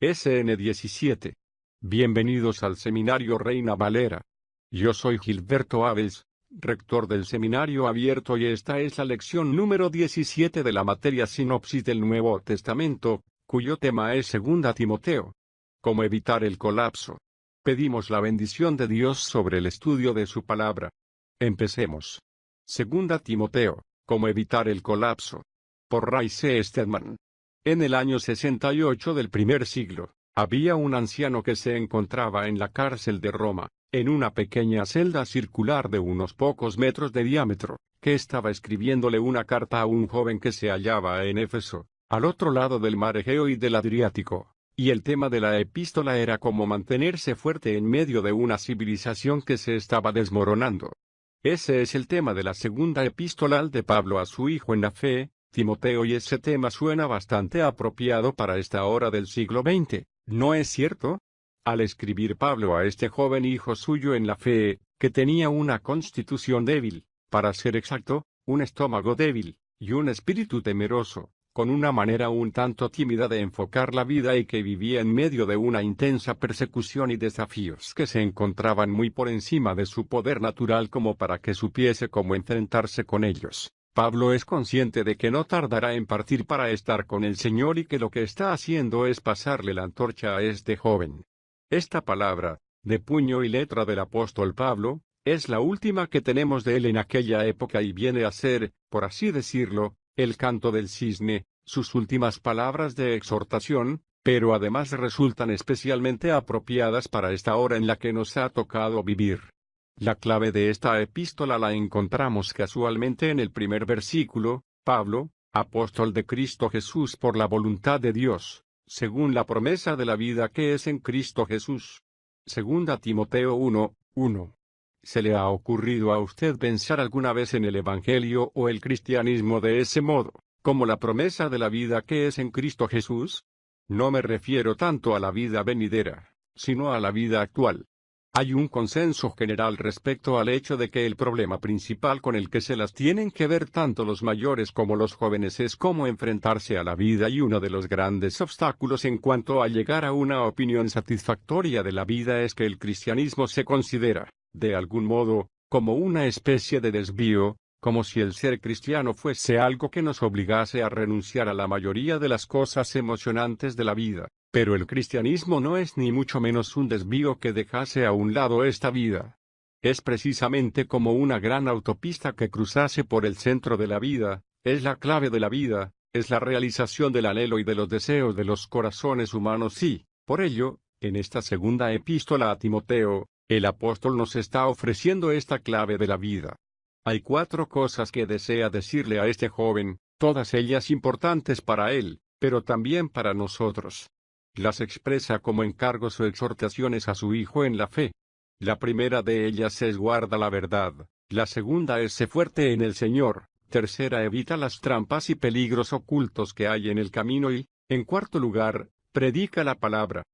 SN17. Bienvenidos al Seminario Reina Valera. Yo soy Gilberto Aves, rector del Seminario Abierto, y esta es la lección número 17 de la materia Sinopsis del Nuevo Testamento, cuyo tema es 2 Timoteo. ¿Cómo evitar el colapso? Pedimos la bendición de Dios sobre el estudio de su palabra. Empecemos. 2 Timoteo, ¿cómo evitar el colapso? Por Ray C. Stedman. En el año 68 del primer siglo, había un anciano que se encontraba en la cárcel de Roma, en una pequeña celda circular de unos pocos metros de diámetro, que estaba escribiéndole una carta a un joven que se hallaba en Éfeso, al otro lado del mar Egeo y del Adriático, y el tema de la epístola era cómo mantenerse fuerte en medio de una civilización que se estaba desmoronando. Ese es el tema de la segunda epístola de Pablo a su hijo en la fe, Timoteo, y ese tema suena bastante apropiado para esta hora del siglo XX, ¿no es cierto? Al escribir Pablo a este joven hijo suyo en la fe, que tenía una constitución débil, para ser exacto, un estómago débil, y un espíritu temeroso, con una manera un tanto tímida de enfocar la vida, y que vivía en medio de una intensa persecución y desafíos que se encontraban muy por encima de su poder natural como para que supiese cómo enfrentarse con ellos. Pablo es consciente de que no tardará en partir para estar con el Señor y que lo que está haciendo es pasarle la antorcha a este joven. Esta palabra, de puño y letra del apóstol Pablo, es la última que tenemos de él en aquella época y viene a ser, por así decirlo, el canto del cisne, sus últimas palabras de exhortación, pero además resultan especialmente apropiadas para esta hora en la que nos ha tocado vivir. La clave de esta epístola la encontramos casualmente en el primer versículo: Pablo, apóstol de Cristo Jesús por la voluntad de Dios, según la promesa de la vida que es en Cristo Jesús. 2 Timoteo 1:1. ¿Se le ha ocurrido a usted pensar alguna vez en el Evangelio o el cristianismo de ese modo, como la promesa de la vida que es en Cristo Jesús? No me refiero tanto a la vida venidera, sino a la vida actual. Hay un consenso general respecto al hecho de que el problema principal con el que se las tienen que ver tanto los mayores como los jóvenes es cómo enfrentarse a la vida, y uno de los grandes obstáculos en cuanto a llegar a una opinión satisfactoria de la vida es que el cristianismo se considera, de algún modo, como una especie de desvío, como si el ser cristiano fuese algo que nos obligase a renunciar a la mayoría de las cosas emocionantes de la vida. Pero el cristianismo no es ni mucho menos un desvío que dejase a un lado esta vida. Es precisamente como una gran autopista que cruzase por el centro de la vida, es la clave de la vida, es la realización del anhelo y de los deseos de los corazones humanos, y, por ello, en esta segunda epístola a Timoteo, el apóstol nos está ofreciendo esta clave de la vida. Hay 4 cosas que desea decirle a este joven, todas ellas importantes para él, pero también para nosotros. Las expresa como encargos o exhortaciones a su hijo en la fe. La primera de ellas es: guarda la verdad. La segunda es: sé fuerte en el Señor. Tercera: evita las trampas y peligros ocultos que hay en el camino. Y, en cuarto lugar, predica la palabra.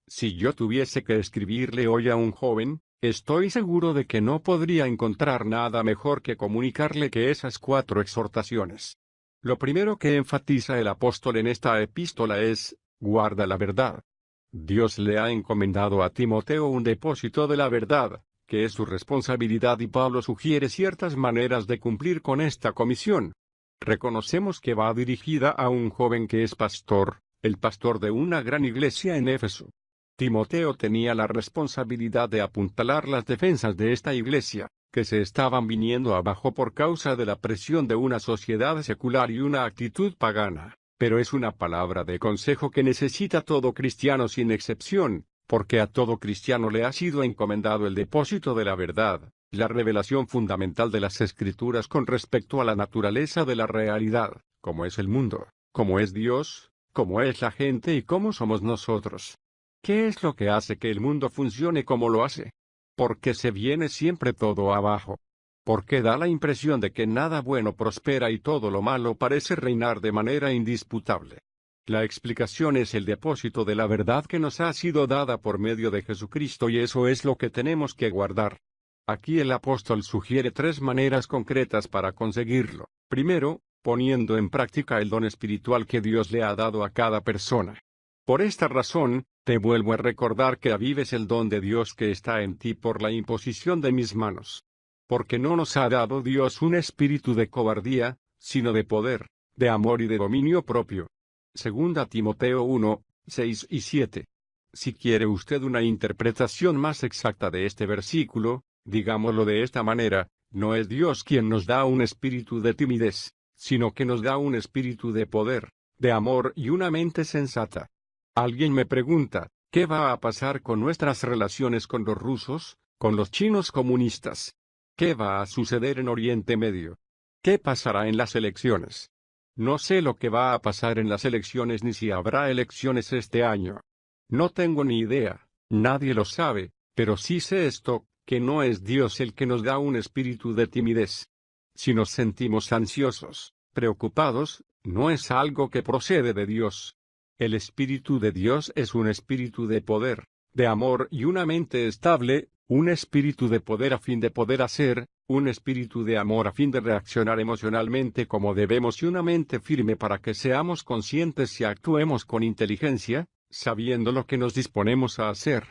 Si yo tuviese que escribirle hoy a un joven, estoy seguro de que no podría encontrar nada mejor que comunicarle que esas 4 exhortaciones. Lo primero que enfatiza el apóstol en esta epístola es: guarda la verdad. Dios le ha encomendado a Timoteo un depósito de la verdad, que es su responsabilidad, y Pablo sugiere ciertas maneras de cumplir con esta comisión. Reconocemos que va dirigida a un joven que es pastor, el pastor de una gran iglesia en Éfeso. Timoteo tenía la responsabilidad de apuntalar las defensas de esta iglesia, que se estaban viniendo abajo por causa de la presión de una sociedad secular y una actitud pagana. Pero es una palabra de consejo que necesita todo cristiano sin excepción, porque a todo cristiano le ha sido encomendado el depósito de la verdad, la revelación fundamental de las Escrituras con respecto a la naturaleza de la realidad, cómo es el mundo, cómo es Dios, cómo es la gente y cómo somos nosotros. ¿Qué es lo que hace que el mundo funcione como lo hace? ¿Por qué se viene siempre todo abajo? Porque da la impresión de que nada bueno prospera y todo lo malo parece reinar de manera indisputable. La explicación es el depósito de la verdad que nos ha sido dada por medio de Jesucristo, y eso es lo que tenemos que guardar. Aquí el apóstol sugiere 3 maneras concretas para conseguirlo. Primero, poniendo en práctica el don espiritual que Dios le ha dado a cada persona. Por esta razón, te vuelvo a recordar que avives el don de Dios que está en ti por la imposición de mis manos. Porque no nos ha dado Dios un espíritu de cobardía, sino de poder, de amor y de dominio propio. Segunda Timoteo 1, 6 y 7. Si quiere usted una interpretación más exacta de este versículo, digámoslo de esta manera, no es Dios quien nos da un espíritu de timidez, sino que nos da un espíritu de poder, de amor y una mente sensata. Alguien me pregunta, ¿qué va a pasar con nuestras relaciones con los rusos, con los chinos comunistas? ¿Qué va a suceder en Oriente Medio? ¿Qué pasará en las elecciones? No sé lo que va a pasar en las elecciones ni si habrá elecciones este año. No tengo ni idea, nadie lo sabe, pero sí sé esto, que no es Dios el que nos da un espíritu de timidez. Si nos sentimos ansiosos, preocupados, no es algo que procede de Dios. El Espíritu de Dios es un espíritu de poder, de amor y una mente estable, un espíritu de poder a fin de poder hacer, un espíritu de amor a fin de reaccionar emocionalmente como debemos y una mente firme para que seamos conscientes y actuemos con inteligencia, sabiendo lo que nos disponemos a hacer.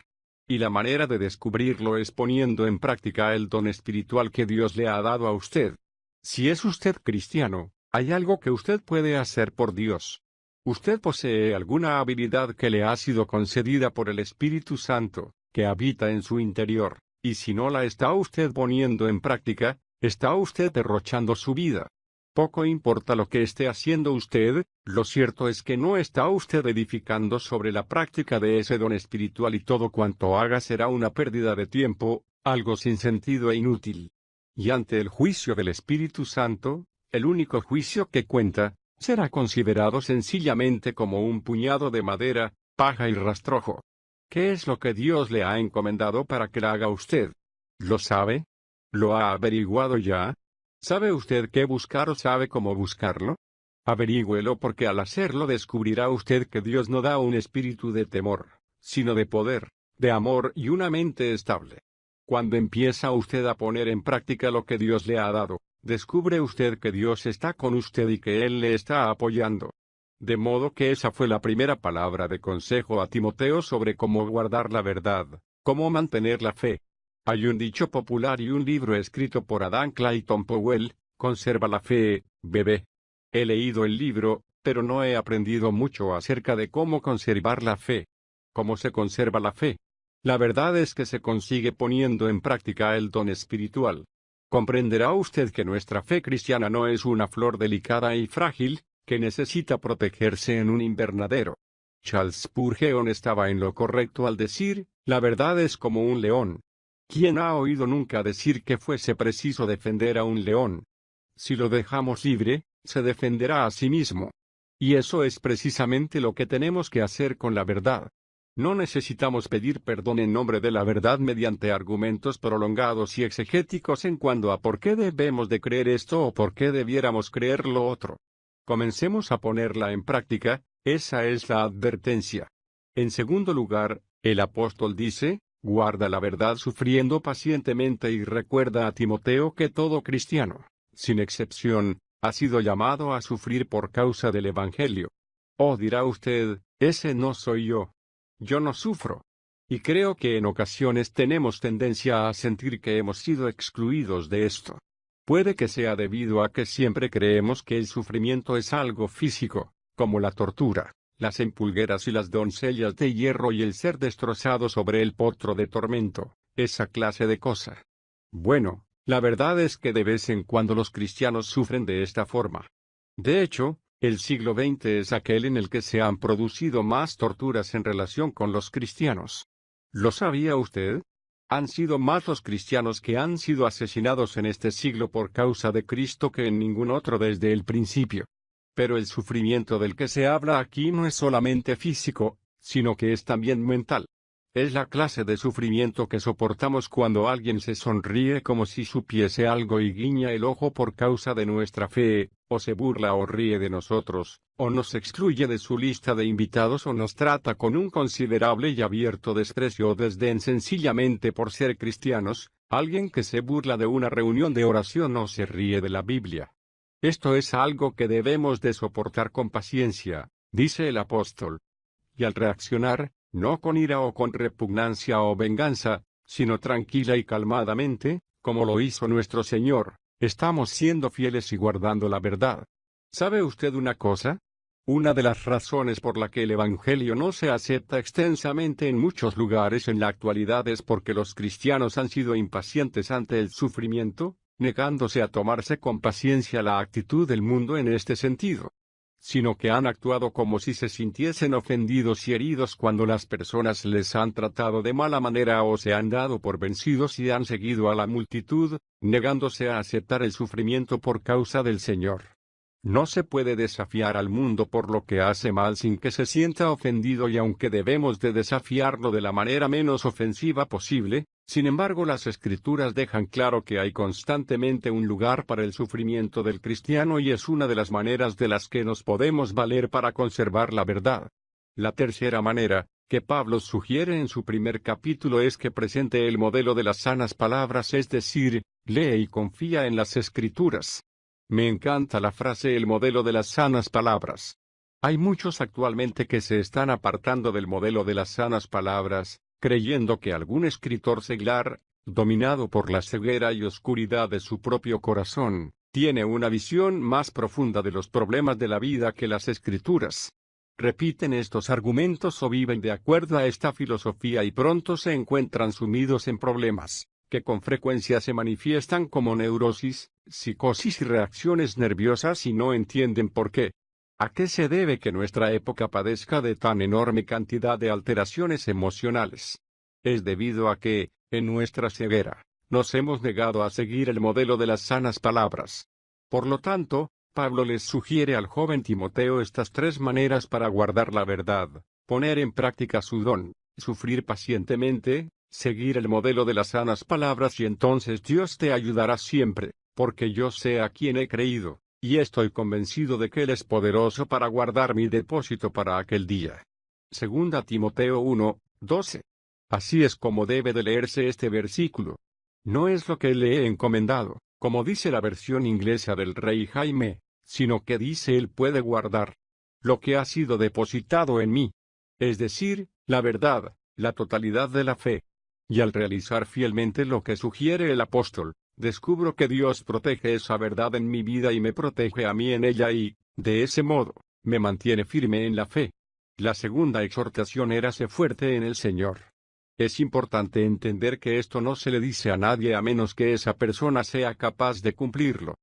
Y la manera de descubrirlo es poniendo en práctica el don espiritual que Dios le ha dado a usted. Si es usted cristiano, hay algo que usted puede hacer por Dios. Usted posee alguna habilidad que le ha sido concedida por el Espíritu Santo, que habita en su interior, y si no la está usted poniendo en práctica, está usted derrochando su vida. Poco importa lo que esté haciendo usted, lo cierto es que no está usted edificando sobre la práctica de ese don espiritual y todo cuanto haga será una pérdida de tiempo, algo sin sentido e inútil. Y ante el juicio del Espíritu Santo, el único juicio que cuenta, será considerado sencillamente como un puñado de madera, paja y rastrojo. ¿Qué es lo que Dios le ha encomendado para que la haga usted? ¿Lo sabe? ¿Lo ha averiguado ya? ¿Sabe usted qué buscar o sabe cómo buscarlo? Averígüelo porque al hacerlo descubrirá usted que Dios no da un espíritu de temor, sino de poder, de amor y una mente estable. Cuando empieza usted a poner en práctica lo que Dios le ha dado, descubre usted que Dios está con usted y que Él le está apoyando. De modo que esa fue la primera palabra de consejo a Timoteo sobre cómo guardar la verdad, cómo mantener la fe. Hay un dicho popular y un libro escrito por Adam Clayton Powell, Conserva la fe, bebé. He leído el libro, pero no he aprendido mucho acerca de cómo conservar la fe. ¿Cómo se conserva la fe? La verdad es que se consigue poniendo en práctica el don espiritual. Comprenderá usted que nuestra fe cristiana no es una flor delicada y frágil, que necesita protegerse en un invernadero. Charles Spurgeon estaba en lo correcto al decir, la verdad es como un león. ¿Quién ha oído nunca decir que fuese preciso defender a un león? Si lo dejamos libre, se defenderá a sí mismo. Y eso es precisamente lo que tenemos que hacer con la verdad. No necesitamos pedir perdón en nombre de la verdad mediante argumentos prolongados y exegéticos en cuanto a por qué debemos de creer esto o por qué debiéramos creer lo otro. Comencemos a ponerla en práctica, esa es la advertencia. En segundo lugar, el apóstol dice, guarda la verdad sufriendo pacientemente y recuerda a Timoteo que todo cristiano, sin excepción, ha sido llamado a sufrir por causa del Evangelio. Oh, dirá usted, ese no soy yo. Yo no sufro. Y creo que en ocasiones tenemos tendencia a sentir que hemos sido excluidos de esto. Puede que sea debido a que siempre creemos que el sufrimiento es algo físico, como la tortura, las empulgueras y las doncellas de hierro y el ser destrozado sobre el potro de tormento, esa clase de cosa. Bueno, la verdad es que de vez en cuando los cristianos sufren de esta forma. De hecho, el siglo XX es aquel en el que se han producido más torturas en relación con los cristianos. ¿Lo sabía usted? Han sido más los cristianos que han sido asesinados en este siglo por causa de Cristo que en ningún otro desde el principio. Pero el sufrimiento del que se habla aquí no es solamente físico, sino que es también mental. Es la clase de sufrimiento que soportamos cuando alguien se sonríe como si supiese algo y guiña el ojo por causa de nuestra fe, o se burla o ríe de nosotros, o nos excluye de su lista de invitados o nos trata con un considerable y abierto desprecio o desdén sencillamente por ser cristianos, alguien que se burla de una reunión de oración o se ríe de la Biblia. Esto es algo que debemos de soportar con paciencia, dice el apóstol. y al reaccionar, no con ira o con repugnancia o venganza, sino tranquila y calmadamente, como lo hizo nuestro Señor, estamos siendo fieles y guardando la verdad. ¿Sabe usted una cosa? Una de las razones por la que el Evangelio no se acepta extensamente en muchos lugares en la actualidad es porque los cristianos han sido impacientes ante el sufrimiento, negándose a tomarse con paciencia la actitud del mundo en este sentido, sino que han actuado como si se sintiesen ofendidos y heridos cuando las personas les han tratado de mala manera o se han dado por vencidos y han seguido a la multitud, negándose a aceptar el sufrimiento por causa del Señor. No se puede desafiar al mundo por lo que hace mal sin que se sienta ofendido, y aunque debemos de desafiarlo de la manera menos ofensiva posible, sin embargo las Escrituras dejan claro que hay constantemente un lugar para el sufrimiento del cristiano y es una de las maneras de las que nos podemos valer para conservar la verdad. La tercera manera, que Pablo sugiere en su primer capítulo, es que presente el modelo de las sanas palabras, es decir, lee y confía en las Escrituras. Me encanta la frase el modelo de las sanas palabras. Hay muchos actualmente que se están apartando del modelo de las sanas palabras, creyendo que algún escritor seglar, dominado por la ceguera y oscuridad de su propio corazón, tiene una visión más profunda de los problemas de la vida que las Escrituras. Repiten estos argumentos o viven de acuerdo a esta filosofía y pronto se encuentran sumidos en problemas que con frecuencia se manifiestan como neurosis, psicosis y reacciones nerviosas y no entienden por qué. ¿A qué se debe que nuestra época padezca de tan enorme cantidad de alteraciones emocionales? Es debido a que, en nuestra ceguera, nos hemos negado a seguir el modelo de las sanas palabras. Por lo tanto, Pablo les sugiere al joven Timoteo estas tres maneras para guardar la verdad: poner en práctica su don, sufrir pacientemente, seguir el modelo de las sanas palabras, y entonces Dios te ayudará siempre, porque yo sé a quién he creído, y estoy convencido de que Él es poderoso para guardar mi depósito para aquel día. Segunda Timoteo 1:12. Así es como debe de leerse este versículo. No es lo que le he encomendado, como dice la versión inglesa del Rey Jaime, sino que dice Él puede guardar lo que ha sido depositado en mí, es decir, la verdad, la totalidad de la fe. Y al realizar fielmente lo que sugiere el apóstol, descubro que Dios protege esa verdad en mi vida y me protege a mí en ella y, de ese modo, me mantiene firme en la fe. La segunda exhortación era: sé fuerte en el Señor. Es importante entender que esto no se le dice a nadie a menos que esa persona sea capaz de cumplirlo.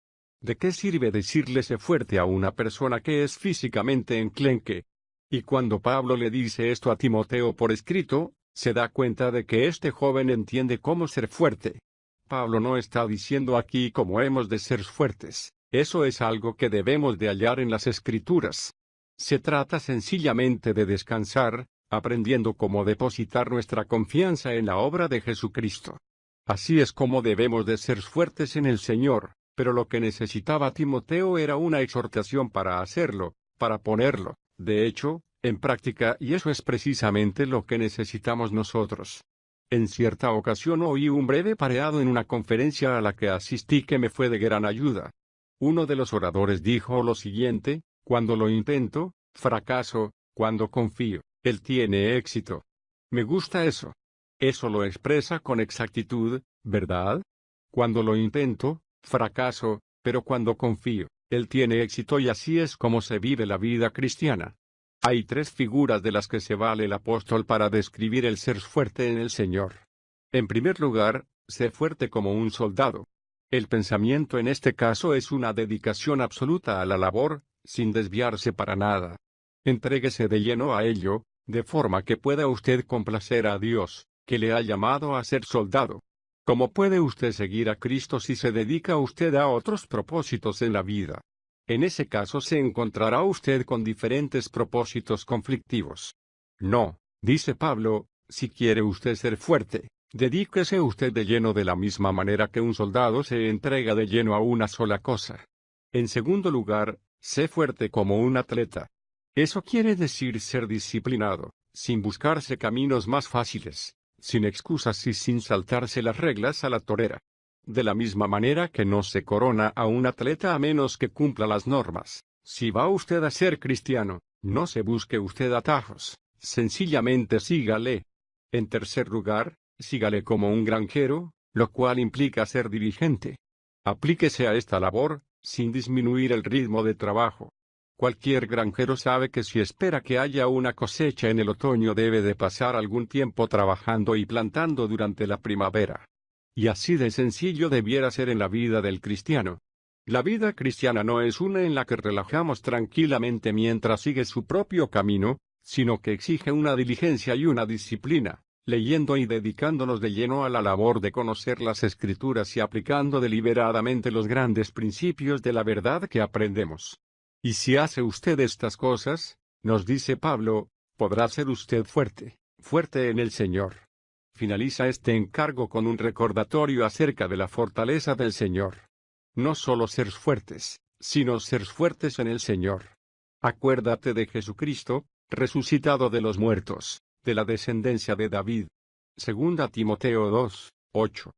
¿De qué sirve decirle sé fuerte a una persona que es físicamente enclenque? Y cuando Pablo le dice esto a Timoteo por escrito, se da cuenta de que este joven entiende cómo ser fuerte. Pablo no está diciendo aquí cómo hemos de ser fuertes, eso es algo que debemos de hallar en las Escrituras. Se trata sencillamente de descansar, aprendiendo cómo depositar nuestra confianza en la obra de Jesucristo. Así es como debemos de ser fuertes en el Señor, pero lo que necesitaba Timoteo era una exhortación para hacerlo, para ponerlo, de hecho, en práctica, y eso es precisamente lo que necesitamos nosotros. En cierta ocasión oí un breve pareado en una conferencia a la que asistí que me fue de gran ayuda. Uno de los oradores dijo lo siguiente: cuando lo intento, fracaso; cuando confío, él tiene éxito. Me gusta eso. Eso lo expresa con exactitud, ¿verdad? Cuando lo intento, fracaso, pero cuando confío, él tiene éxito, y así es como se vive la vida cristiana. Hay tres figuras de las que se vale el apóstol para describir el ser fuerte en el Señor. En primer lugar, sé fuerte como un soldado. El pensamiento en este caso es una dedicación absoluta a la labor, sin desviarse para nada. Entréguese de lleno a ello, de forma que pueda usted complacer a Dios, que le ha llamado a ser soldado. ¿Cómo puede usted seguir a Cristo si se dedica usted a otros propósitos en la vida? En ese caso se encontrará usted con diferentes propósitos conflictivos. No, dice Pablo, si quiere usted ser fuerte, dedíquese usted de lleno de la misma manera que un soldado se entrega de lleno a una sola cosa. En segundo lugar, sé fuerte como un atleta. Eso quiere decir ser disciplinado, sin buscarse caminos más fáciles, sin excusas y sin saltarse las reglas a la torera. De la misma manera que no se corona a un atleta a menos que cumpla las normas. Si va usted a ser cristiano, no se busque usted atajos, sencillamente sígale. En tercer lugar, sígale como un granjero, lo cual implica ser diligente. Aplíquese a esta labor, sin disminuir el ritmo de trabajo. Cualquier granjero sabe que si espera que haya una cosecha en el otoño debe de pasar algún tiempo trabajando y plantando durante la primavera. Y así de sencillo debiera ser en la vida del cristiano. La vida cristiana no es una en la que relajamos tranquilamente mientras sigue su propio camino, sino que exige una diligencia y una disciplina, leyendo y dedicándonos de lleno a la labor de conocer las Escrituras y aplicando deliberadamente los grandes principios de la verdad que aprendemos. Y si hace usted estas cosas, nos dice Pablo, podrá ser usted fuerte, fuerte en el Señor. Finaliza este encargo con un recordatorio acerca de la fortaleza del Señor. No solo ser fuertes, sino ser fuertes en el Señor. Acuérdate de Jesucristo, resucitado de los muertos, de la descendencia de David. 2 Timoteo 2, 8.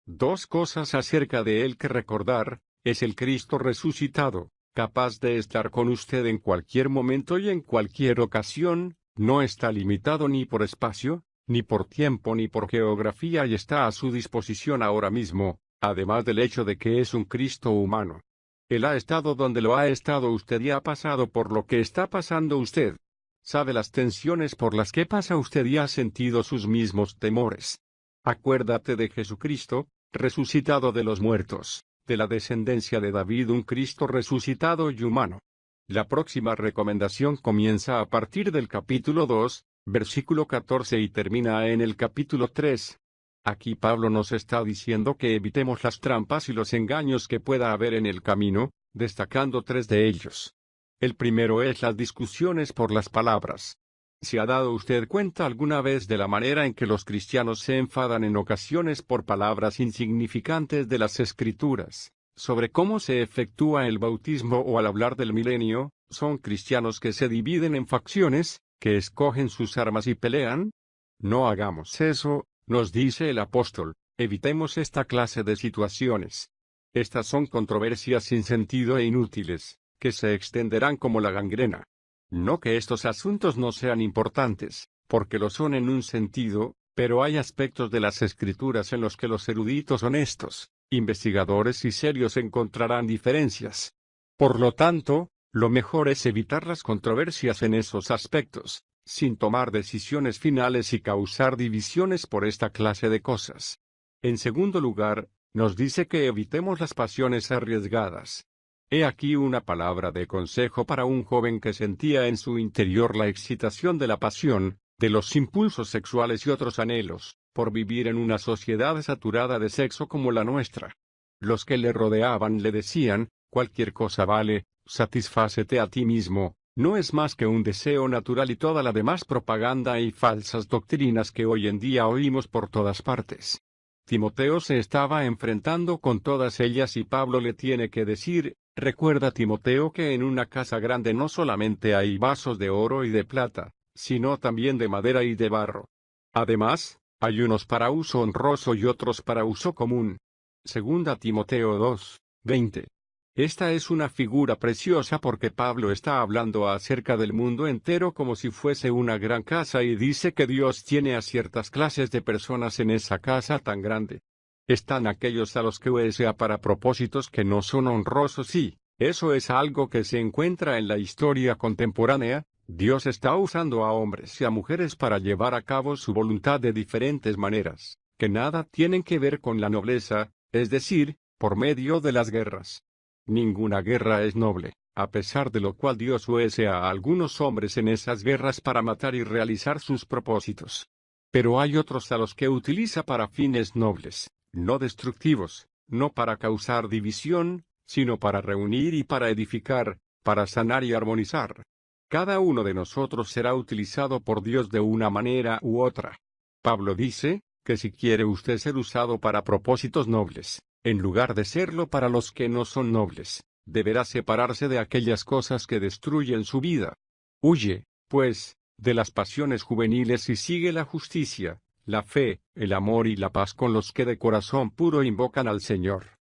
Dos cosas acerca de él que recordar: es el Cristo resucitado, capaz de estar con usted en cualquier momento y en cualquier ocasión, no está limitado ni por espacio, ni por tiempo ni por geografía y está a su disposición ahora mismo, además del hecho de que es un Cristo humano. Él ha estado donde lo ha estado usted y ha pasado por lo que está pasando usted. Sabe las tensiones por las que pasa usted y ha sentido sus mismos temores. Acuérdate de Jesucristo, resucitado de los muertos, de la descendencia de David, un Cristo resucitado y humano. La próxima recomendación comienza a partir del capítulo 2, versículo 14 y termina en el capítulo 3. Aquí Pablo nos está diciendo que evitemos las trampas y los engaños que pueda haber en el camino, destacando tres de ellos. El primero es las discusiones por las palabras. ¿Se ha dado usted cuenta alguna vez de la manera en que los cristianos se enfadan en ocasiones por palabras insignificantes de las Escrituras, sobre cómo se efectúa el bautismo o al hablar del milenio? ¿Son cristianos que se dividen en facciones, que escogen sus armas y pelean? No hagamos eso, nos dice el apóstol, evitemos esta clase de situaciones. Estas son controversias sin sentido e inútiles, que se extenderán como la gangrena. No que estos asuntos no sean importantes, porque lo son en un sentido, pero hay aspectos de las Escrituras en los que los eruditos honestos, investigadores y serios encontrarán diferencias. Por lo tanto, lo mejor es evitar las controversias en esos aspectos, sin tomar decisiones finales y causar divisiones por esta clase de cosas. En segundo lugar, nos dice que evitemos las pasiones arriesgadas. He aquí una palabra de consejo para un joven que sentía en su interior la excitación de la pasión, de los impulsos sexuales y otros anhelos, por vivir en una sociedad saturada de sexo como la nuestra. Los que le rodeaban le decían, cualquier cosa vale, satisfácete a ti mismo, no es más que un deseo natural y toda la demás propaganda y falsas doctrinas que hoy en día oímos por todas partes. Timoteo se estaba enfrentando con todas ellas y Pablo le tiene que decir, recuerda Timoteo que en una casa grande no solamente hay vasos de oro y de plata, sino también de madera y de barro. Además, hay unos para uso honroso y otros para uso común. 2 Timoteo 2, 20. Esta es una figura preciosa porque Pablo está hablando acerca del mundo entero como si fuese una gran casa y dice que Dios tiene a ciertas clases de personas en esa casa tan grande. Están aquellos a los que usa para propósitos que no son honrosos y, eso es algo que se encuentra en la historia contemporánea. Dios está usando a hombres y a mujeres para llevar a cabo su voluntad de diferentes maneras, que nada tienen que ver con la nobleza, es decir, por medio de las guerras. Ninguna guerra es noble, a pesar de lo cual Dios usa a algunos hombres en esas guerras para matar y realizar sus propósitos. Pero hay otros a los que utiliza para fines nobles, no destructivos, no para causar división, sino para reunir y para edificar, para sanar y armonizar. Cada uno de nosotros será utilizado por Dios de una manera u otra. Pablo dice, que si quiere usted ser usado para propósitos nobles, en lugar de serlo para los que no son nobles, deberá separarse de aquellas cosas que destruyen su vida. Huye, pues, de las pasiones juveniles y sigue la justicia, la fe, el amor y la paz con los que de corazón puro invocan al Señor.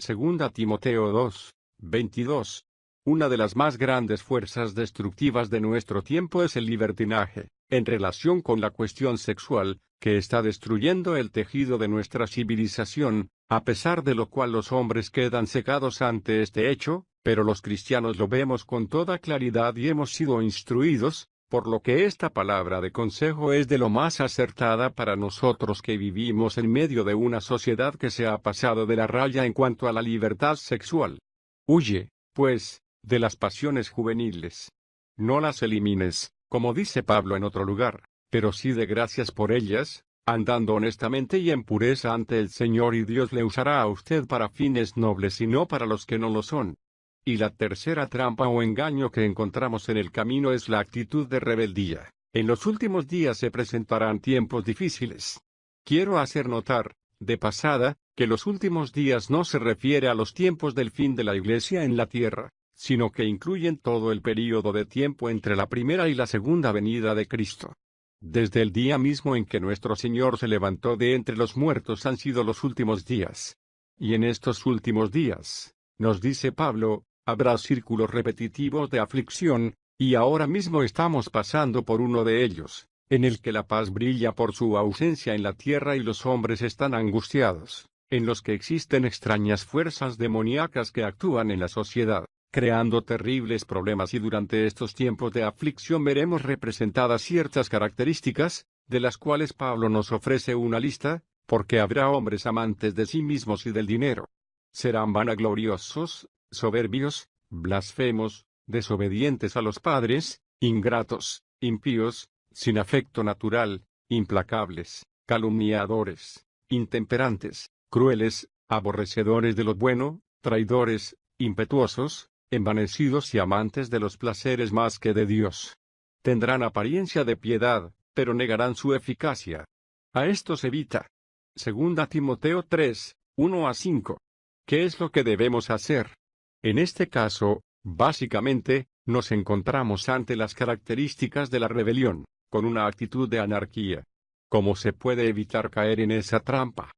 2 Timoteo 2, 22. Una de las más grandes fuerzas destructivas de nuestro tiempo es el libertinaje, en relación con la cuestión sexual, que está destruyendo el tejido de nuestra civilización, a pesar de lo cual los hombres quedan cegados ante este hecho, pero los cristianos lo vemos con toda claridad y hemos sido instruidos, por lo que esta palabra de consejo es de lo más acertada para nosotros que vivimos en medio de una sociedad que se ha pasado de la raya en cuanto a la libertad sexual. Huye, pues, de las pasiones juveniles. No las elimines, como dice Pablo en otro lugar, pero sí de gracias por ellas, andando honestamente y en pureza ante el Señor, y Dios le usará a usted para fines nobles y no para los que no lo son. Y la tercera trampa o engaño que encontramos en el camino es la actitud de rebeldía. En los últimos días se presentarán tiempos difíciles. Quiero hacer notar, de pasada, que los últimos días no se refiere a los tiempos del fin de la Iglesia en la tierra, sino que incluyen todo el período de tiempo entre la primera y la segunda venida de Cristo. Desde el día mismo en que nuestro Señor se levantó de entre los muertos han sido los últimos días. Y en estos últimos días, nos dice Pablo, habrá círculos repetitivos de aflicción, y ahora mismo estamos pasando por uno de ellos, en el que la paz brilla por su ausencia en la tierra y los hombres están angustiados, en los que existen extrañas fuerzas demoníacas que actúan en la sociedad, creando terribles problemas, y durante estos tiempos de aflicción veremos representadas ciertas características, de las cuales Pablo nos ofrece una lista, porque habrá hombres amantes de sí mismos y del dinero. Serán vanagloriosos, soberbios, blasfemos, desobedientes a los padres, ingratos, impíos, sin afecto natural, implacables, calumniadores, intemperantes, crueles, aborrecedores de lo bueno, traidores, impetuosos, envanecidos y amantes de los placeres más que de Dios. Tendrán apariencia de piedad, pero negarán su eficacia. A estos evita. 2 Timoteo 3, 1-5. ¿Qué es lo que debemos hacer? En este caso, básicamente, nos encontramos ante las características de la rebelión, con una actitud de anarquía. ¿Cómo se puede evitar caer en esa trampa?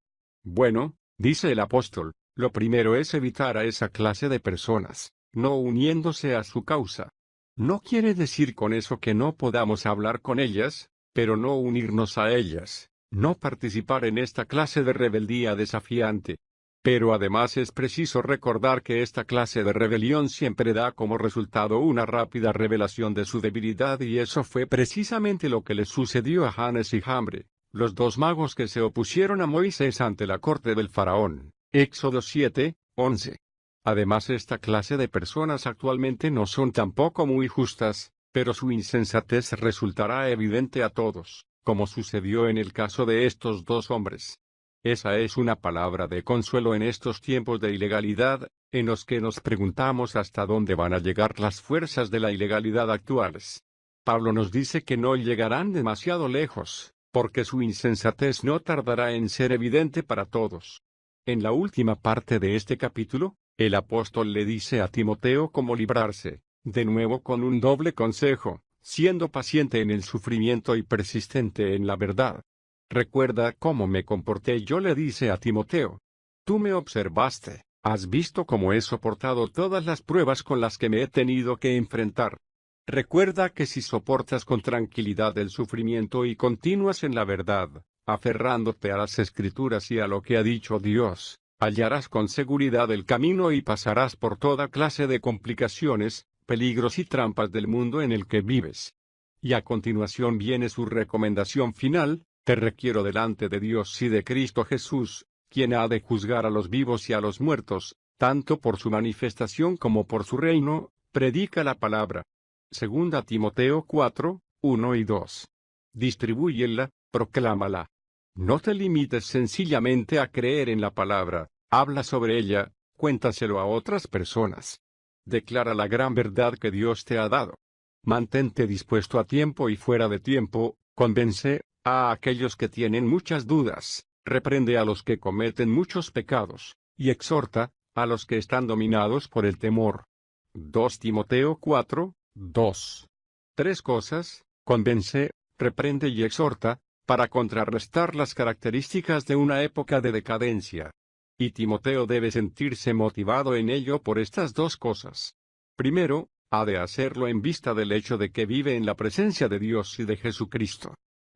Bueno, dice el apóstol, lo primero es evitar a esa clase de personas, no uniéndose a su causa. No quiere decir con eso que no podamos hablar con ellas, pero no unirnos a ellas, no participar en esta clase de rebeldía desafiante. Pero además es preciso recordar que esta clase de rebelión siempre da como resultado una rápida revelación de su debilidad, y eso fue precisamente lo que le sucedió a Janes y Jambre, los dos magos que se opusieron a Moisés ante la corte del faraón. Éxodo 7, 11. Además, esta clase de personas actualmente no son tampoco muy justas, pero su insensatez resultará evidente a todos, como sucedió en el caso de estos dos hombres. Esa es una palabra de consuelo en estos tiempos de ilegalidad, en los que nos preguntamos hasta dónde van a llegar las fuerzas de la ilegalidad actuales. Pablo nos dice que no llegarán demasiado lejos, porque su insensatez no tardará en ser evidente para todos. En la última parte de este capítulo, el apóstol le dice a Timoteo cómo librarse, de nuevo con un doble consejo, siendo paciente en el sufrimiento y persistente en la verdad. Recuerda cómo me comporté yo, le dice a Timoteo. Tú me observaste, has visto cómo he soportado todas las pruebas con las que me he tenido que enfrentar. Recuerda que si soportas con tranquilidad el sufrimiento y continúas en la verdad, aferrándote a las Escrituras y a lo que ha dicho Dios, hallarás con seguridad el camino y pasarás por toda clase de complicaciones, peligros y trampas del mundo en el que vives. Y a continuación viene su recomendación final: te requiero delante de Dios y de Cristo Jesús, quien ha de juzgar a los vivos y a los muertos, tanto por su manifestación como por su reino, predica la palabra. 2 Timoteo 4, 1 y 2. Distribúyela, proclámala. No te limites sencillamente a creer en la palabra, habla sobre ella, cuéntaselo a otras personas. Declara la gran verdad que Dios te ha dado. Mantente dispuesto a tiempo y fuera de tiempo, convence a aquellos que tienen muchas dudas, reprende a los que cometen muchos pecados, y exhorta a los que están dominados por el temor. 2 Timoteo 4, 2. Tres cosas: convence, reprende y exhorta, para contrarrestar las características de una época de decadencia. Y Timoteo debe sentirse motivado en ello por estas dos cosas. Primero, Ha de hacerlo en vista del hecho de que vive en la presencia de Dios y de Jesucristo.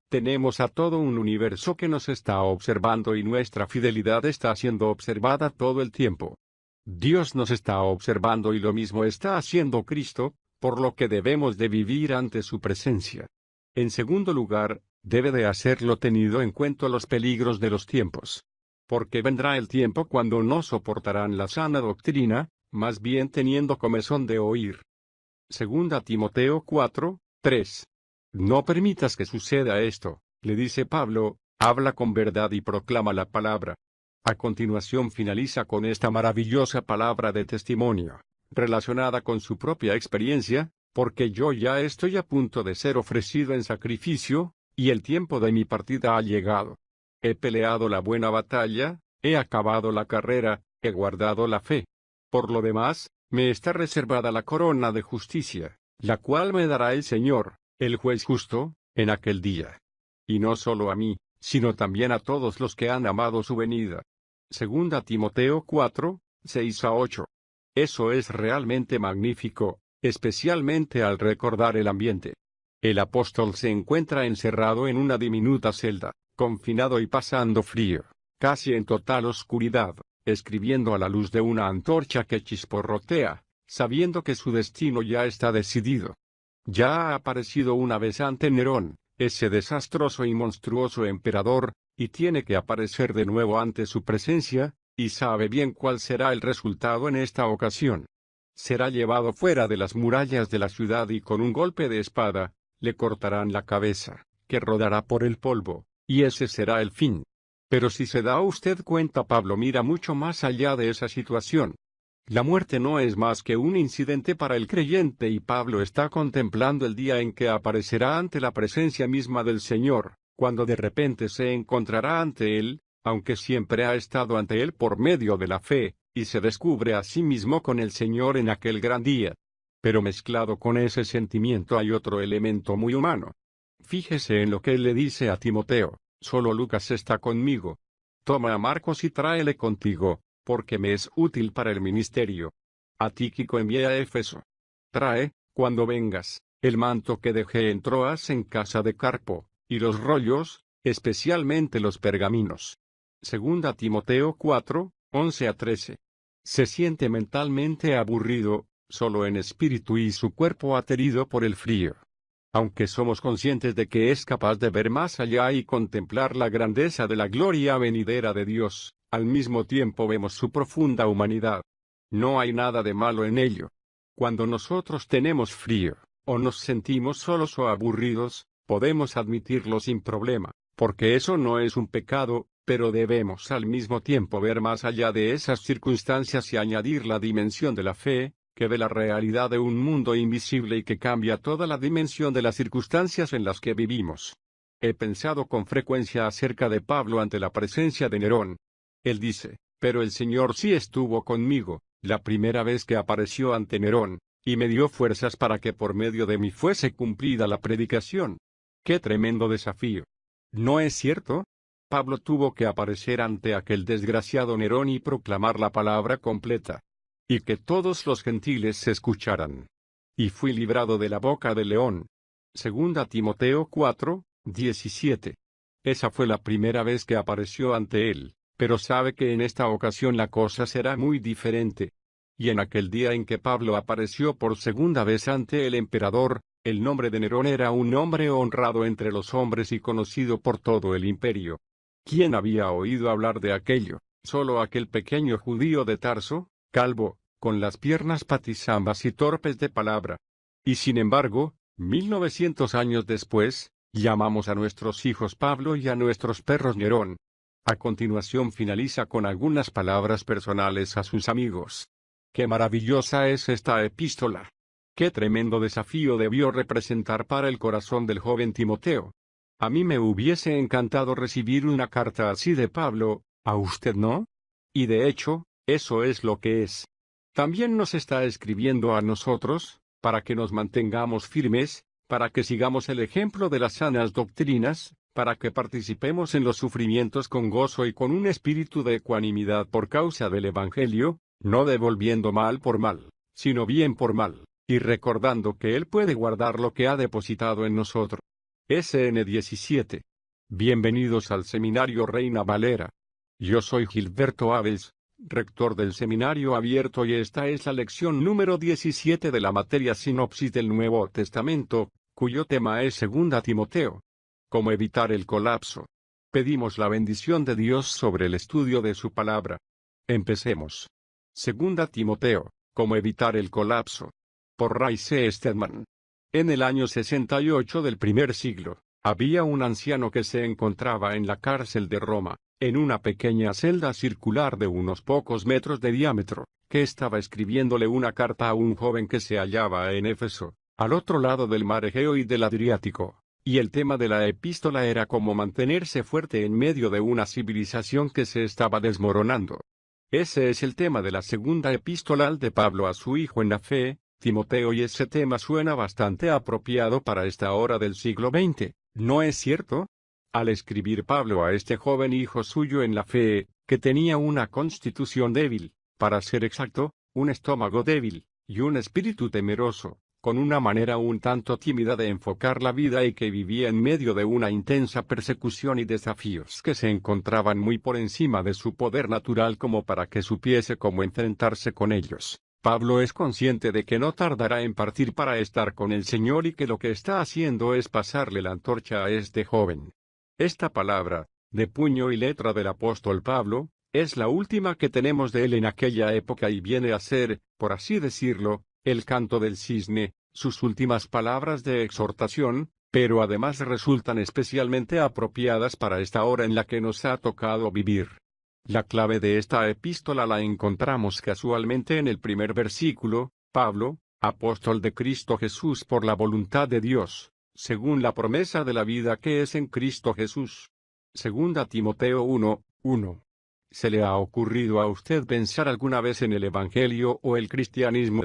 Tenemos a todo un universo que nos está observando y nuestra fidelidad está siendo observada todo el tiempo. Dios nos está observando y lo mismo está haciendo Cristo, por lo que debemos de vivir ante su presencia. En segundo lugar, debe de hacerlo tenido en cuenta los peligros de los tiempos. Porque vendrá el tiempo cuando no soportarán la sana doctrina, más bien teniendo comezón de oír. Segunda Timoteo 4, 3. No permitas que suceda esto, le dice Pablo, habla con verdad y proclama la palabra. A continuación finaliza con esta maravillosa palabra de testimonio, relacionada con su propia experiencia, porque yo ya estoy a punto de ser ofrecido en sacrificio, y el tiempo de mi partida ha llegado. He peleado la buena batalla, he acabado la carrera, he guardado la fe. Por lo demás, me está reservada la corona de justicia, la cual me dará el Señor, el juez justo, en aquel día. Y no solo a mí, sino también a todos los que han amado su venida. Segunda Timoteo 4, 6-8. Eso es realmente magnífico, especialmente al recordar el ambiente. El apóstol se encuentra encerrado en una diminuta celda, confinado y pasando frío, casi en total oscuridad, escribiendo a la luz de una antorcha que chisporrotea, sabiendo que su destino ya está decidido. Ya ha aparecido una vez ante Nerón, ese desastroso y monstruoso emperador, y tiene que aparecer de nuevo ante su presencia, y sabe bien cuál será el resultado en esta ocasión. Será llevado fuera de las murallas de la ciudad y con un golpe de espada, le cortarán la cabeza, que rodará por el polvo, y ese será el fin. Pero si se da usted cuenta, Pablo mira mucho más allá de esa situación. La muerte no es más que un incidente para el creyente y Pablo está contemplando el día en que aparecerá ante la presencia misma del Señor, cuando de repente se encontrará ante Él, aunque siempre ha estado ante Él por medio de la fe, y se descubre a sí mismo con el Señor en aquel gran día. Pero mezclado con ese sentimiento hay otro elemento muy humano. Fíjese en lo que Él le dice a Timoteo: solo Lucas está conmigo. Toma a Marcos y tráele contigo, porque me es útil para el ministerio. A Tíquico envié a Éfeso. Trae, cuando vengas, el manto que dejé en Troas en casa de Carpo, y los rollos, especialmente los pergaminos. Segunda Timoteo 4, 11-13. Se siente mentalmente aburrido, solo en espíritu y su cuerpo aterido por el frío. Aunque somos conscientes de que es capaz de ver más allá y contemplar la grandeza de la gloria venidera de Dios, al mismo tiempo vemos su profunda humanidad. No hay nada de malo en ello. Cuando nosotros tenemos frío, o nos sentimos solos o aburridos, podemos admitirlo sin problema, porque eso no es un pecado, pero debemos al mismo tiempo ver más allá de esas circunstancias y añadir la dimensión de la fe, que ve la realidad de un mundo invisible y que cambia toda la dimensión de las circunstancias en las que vivimos. He pensado con frecuencia acerca de Pablo ante la presencia de Nerón. Él dice: pero el Señor sí estuvo conmigo, la primera vez que apareció ante Nerón, y me dio fuerzas para que por medio de mí fuese cumplida la predicación. ¡Qué tremendo desafío! ¿No es cierto? Pablo tuvo que aparecer ante aquel desgraciado Nerón y proclamar la palabra completa. Y que todos los gentiles se escucharan. Y fui librado de la boca del león. Segunda Timoteo 4, 17. Esa fue la primera vez que apareció ante él, pero sabe que en esta ocasión la cosa será muy diferente. Y en aquel día en que Pablo apareció por segunda vez ante el emperador, el nombre de Nerón era un nombre honrado entre los hombres y conocido por todo el imperio. ¿Quién había oído hablar de aquello? ¿Solo aquel pequeño judío de Tarso, calvo, con las piernas patizambas y torpes de palabra? Y sin embargo, 1900 años después, llamamos a nuestros hijos Pablo y a nuestros perros Nerón. A continuación finaliza con algunas palabras personales a sus amigos. ¡Qué maravillosa es esta epístola! ¡Qué tremendo desafío debió representar para el corazón del joven Timoteo! A mí me hubiese encantado recibir una carta así de Pablo, ¿a usted no? Y de hecho, eso es lo que es. También nos está escribiendo a nosotros, para que nos mantengamos firmes, para que sigamos el ejemplo de las sanas doctrinas, para que participemos en los sufrimientos con gozo y con un espíritu de ecuanimidad por causa del Evangelio, no devolviendo mal por mal, sino bien por mal, y recordando que Él puede guardar lo que ha depositado en nosotros. SN 17. Bienvenidos al Seminario Reina Valera. Yo soy Gilberto Abels, rector del Seminario Abierto, y esta es la lección número 17 de la materia Sinopsis del Nuevo Testamento, cuyo tema es 2 Timoteo. ¿Cómo evitar el colapso? Pedimos la bendición de Dios sobre el estudio de su palabra. Empecemos. 2 Timoteo, ¿cómo evitar el colapso? Por Ray C. Stedman. En el año 68 del primer siglo, había un anciano que se encontraba en la cárcel de Roma, en una pequeña celda circular de unos pocos metros de diámetro, que estaba escribiéndole una carta a un joven que se hallaba en Éfeso, al otro lado del mar Egeo y del Adriático, y el tema de la epístola era cómo mantenerse fuerte en medio de una civilización que se estaba desmoronando. Ese es el tema de la segunda epístola de Pablo a su hijo en la fe, Timoteo, y ese tema suena bastante apropiado para esta hora del siglo XX, ¿no es cierto? Al escribir Pablo a este joven hijo suyo en la fe, que tenía una constitución débil, para ser exacto, un estómago débil, y un espíritu temeroso, con una manera un tanto tímida de enfocar la vida, y que vivía en medio de una intensa persecución y desafíos que se encontraban muy por encima de su poder natural como para que supiese cómo enfrentarse con ellos. Pablo es consciente de que no tardará en partir para estar con el Señor y que lo que está haciendo es pasarle la antorcha a este joven. Esta palabra, de puño y letra del apóstol Pablo, es la última que tenemos de él en aquella época y viene a ser, por así decirlo, el canto del cisne, sus últimas palabras de exhortación, pero además resultan especialmente apropiadas para esta hora en la que nos ha tocado vivir. La clave de esta epístola la encontramos casualmente en el primer versículo: Pablo, apóstol de Cristo Jesús por la voluntad de Dios, según la promesa de la vida que es en Cristo Jesús. 2 Timoteo 1:1. ¿Se le ha ocurrido a usted pensar alguna vez en el Evangelio o el cristianismo,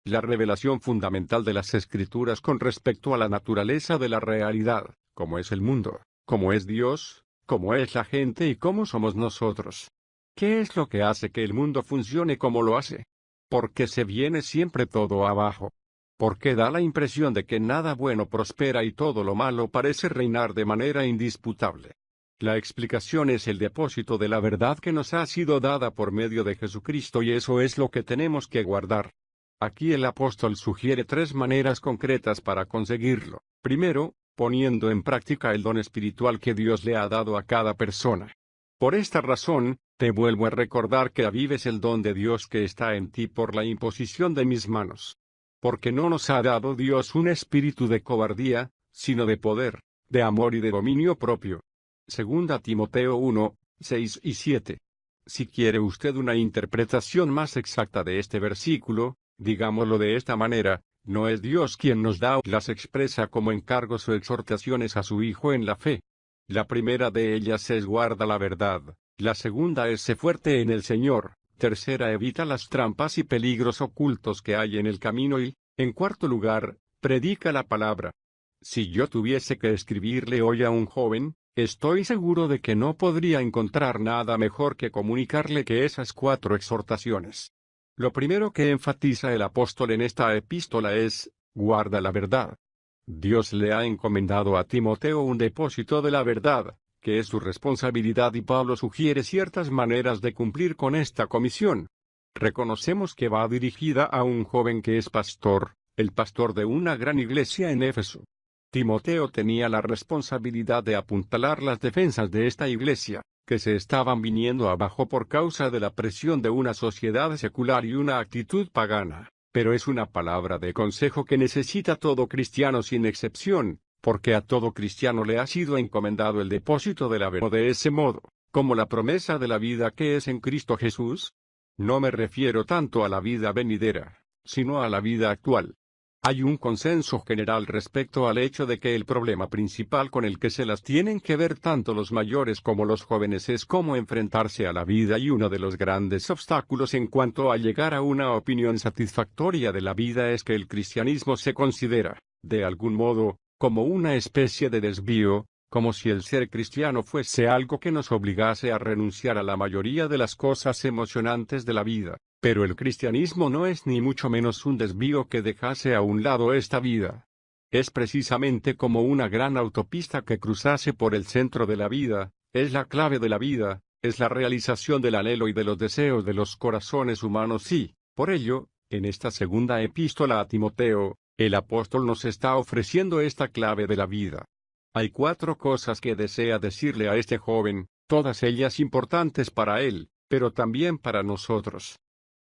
la revelación fundamental de las Escrituras con respecto a la naturaleza de la realidad, cómo es el mundo, cómo es Dios, cómo es la gente y cómo somos nosotros? ¿Qué es lo que hace que el mundo funcione como lo hace? ¿Por qué se viene siempre todo abajo? ¿Por qué da la impresión de que nada bueno prospera y todo lo malo parece reinar de manera indisputable? La explicación es el depósito de la verdad que nos ha sido dada por medio de Jesucristo, y eso es lo que tenemos que guardar. Aquí el apóstol sugiere 3 maneras concretas para conseguirlo. Primero, poniendo en práctica el don espiritual que Dios le ha dado a cada persona. Por esta razón, te vuelvo a recordar que avives el don de Dios que está en ti por la imposición de mis manos. Porque no nos ha dado Dios un espíritu de cobardía, sino de poder, de amor y de dominio propio. 2 Timoteo 1:6 y 7. Si quiere usted una interpretación más exacta de este versículo, digámoslo de esta manera: no es Dios quien nos da o las expresa como encargos o exhortaciones a su Hijo en la fe. La primera de ellas es guarda la verdad, la segunda es sé fuerte en el Señor, tercera evita las trampas y peligros ocultos que hay en el camino y, en cuarto lugar, predica la palabra. Si yo tuviese que escribirle hoy a un joven, estoy seguro de que no podría encontrar nada mejor que comunicarle que esas 4 exhortaciones. Lo primero que enfatiza el apóstol en esta epístola es, guarda la verdad. Dios le ha encomendado a Timoteo un depósito de la verdad, que es su responsabilidad, y Pablo sugiere ciertas maneras de cumplir con esta comisión. Reconocemos que va dirigida a un joven que es pastor, el pastor de una gran iglesia en Éfeso. Timoteo tenía la responsabilidad de apuntalar las defensas de esta iglesia, que se estaban viniendo abajo por causa de la presión de una sociedad secular y una actitud pagana. Pero es una palabra de consejo que necesita todo cristiano sin excepción, porque a todo cristiano le ha sido encomendado el depósito de la verdad de ese modo, como la promesa de la vida que es en Cristo Jesús. No me refiero tanto a la vida venidera, sino a la vida actual. Hay un consenso general respecto al hecho de que el problema principal con el que se las tienen que ver tanto los mayores como los jóvenes es cómo enfrentarse a la vida, y uno de los grandes obstáculos en cuanto a llegar a una opinión satisfactoria de la vida es que el cristianismo se considera, de algún modo, como una especie de desvío, como si el ser cristiano fuese algo que nos obligase a renunciar a la mayoría de las cosas emocionantes de la vida. Pero el cristianismo no es ni mucho menos un desvío que dejase a un lado esta vida. Es precisamente como una gran autopista que cruzase por el centro de la vida, es la clave de la vida, es la realización del anhelo y de los deseos de los corazones humanos y, por ello, en esta segunda epístola a Timoteo, el apóstol nos está ofreciendo esta clave de la vida. Hay 4 cosas que desea decirle a este joven, todas ellas importantes para él, pero también para nosotros.